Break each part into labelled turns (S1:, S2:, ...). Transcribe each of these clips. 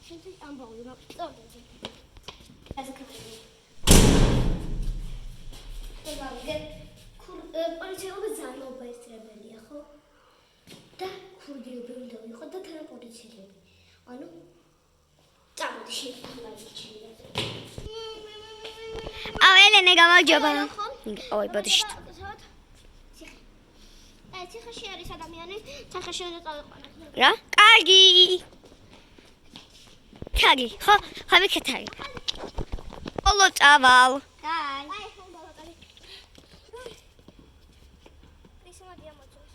S1: Çünkü ambalı yok. Doğru. Azıcık. Tamam. Politsiyalı zanlı bayıstırabilir ya. Da kurdilebilir de yok. Da tane politsiyalı. Ano? Tamam. Şey yapalım geçelim.
S2: Avele negama joba. Oy badışt.
S1: ციხეში არის ადამიანი, ციხეში უნდა წავიყვანოთ.
S2: რა? კარგი. კარგი. ხო მიქეთარი. ხოლო წავალ.
S1: აი, ხონდა ვაკალი. ისმადია მოწოს.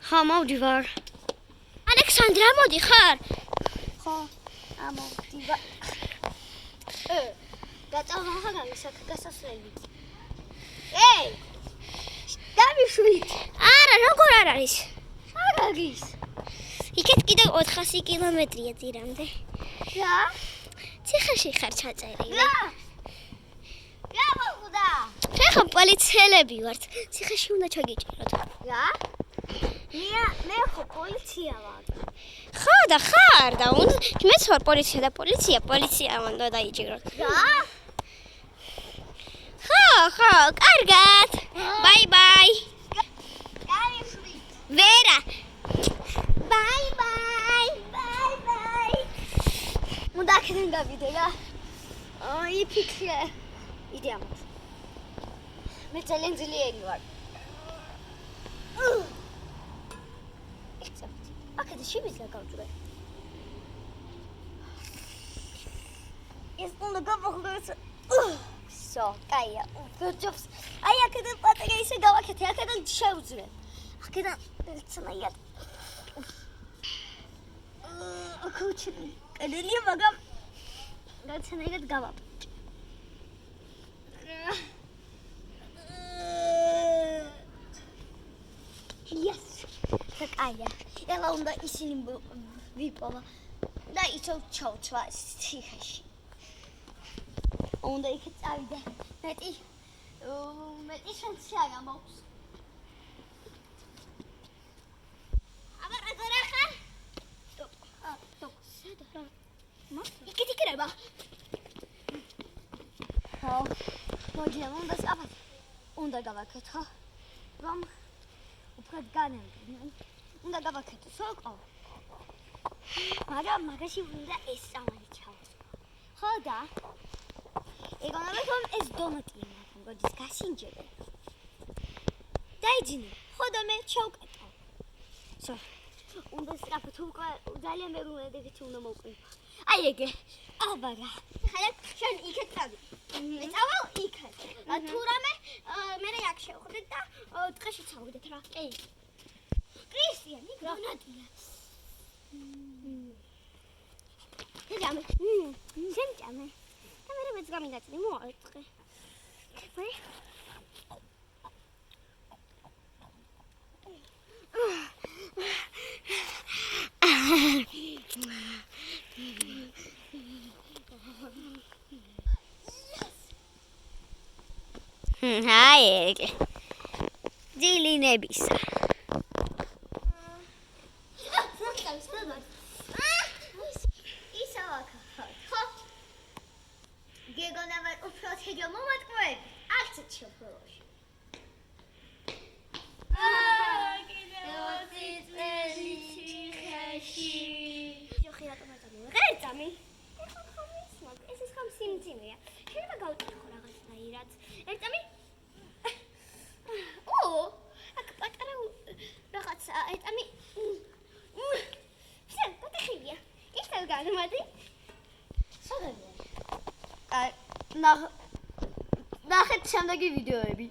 S2: ხო, მოვდივარ. ალექსანდრა, მოდი ხარ?
S1: ხო, ამოვდივარ. გაწავალ ხარ გასასვლელი. ეი! დავიშვით.
S2: არა, როგორ არ არის?
S1: არ არის.
S2: იქეთ კიდევ 400 კილომეტრია ძირამდე.
S1: რა?
S2: ციხეში ხარ ჩაწერილი.
S1: რა? რა მოხდა?
S2: შენ ხომ პოლიციელები ვართ. ციხეში უნდა ჩაგიჭიროთ.
S1: რა? მე ხო პოლიცია ვარ.
S2: ხო და ხარ და მეც ვარ პოლიცია და პოლიცია უნდა დაიჭიროთ.
S1: რა?
S2: ხო, კარგად. ბაი.
S1: გავიშვით.
S2: ვერა.
S1: ბაი. უნდა აქედან გავიდე რა. იფიქრე. იდი ამათ. მე ძალიან ძლიერი ვარ. აქედან შევიძლა გავჭრე. ეს უნდა გავხდეთ. So, კაია. გოჯობს. აი აქედან პატარა ისე გავაკეთე, აქედან შევძრე. აქედან ერთნაირად. კუჩი. კადელია მაგამ ერთნაირად გავაპჭი. Yes. კაია. ელა უნდა ისინი ვიპოვა. და ისევ ჩავცვა ციხეში. უნდა იქ წავიდე. მეტი შანსი არ მაქვს. აბა რა ხარ? სად? იქით იქნება. ხო. მოდი, უნდა წავიდე. უნდა გავაკეთო. რომ უფრო განემგრინო. უნდა გავაკეთო სოკო. მაგრამ მაგაში უნდა ეს სამალი ჩავსვა. ხო და ეგონა რომ ეს დონატია მაგ მოდის გასინჯებე. დაიძინე. ხო და მე ჩავკეტო. სო. უნდა სწრაფად უკვე ძალიან მე რომ ეგეთი უნდა მოვყიფო. აი ეგე. აბა რა. ხალე შენ იქეთ წავი. მე წავალ იქეთ. თუ რამე მე აქ შევხვდეთ და დღეში წავიდეთ რა. კი. კრისტიანი დონატია. ჯამე. შენ ჯამე. მე მეც გამიგაწდი მოაწყე. ვაი.
S2: Hai. Ძილინებისა.
S1: გეგონა ვარ უფრო თეჯო მომატყუები. არც ჩოფროში. წელი ციხეში. ჯოხი რატომ აწამე? ღერწამი. ეხლა ხომ ისმაგ. ეს ის ხომ სიმძიმეა. შეიძლება გავტეხო რაღაცნაირად. ერთამი? აქ პატარა რაღაცა, ერთამი. შენ პატეხილია. ისევ განმოდი. საგანია. ნახეთ შემდეგი ვიდეოები.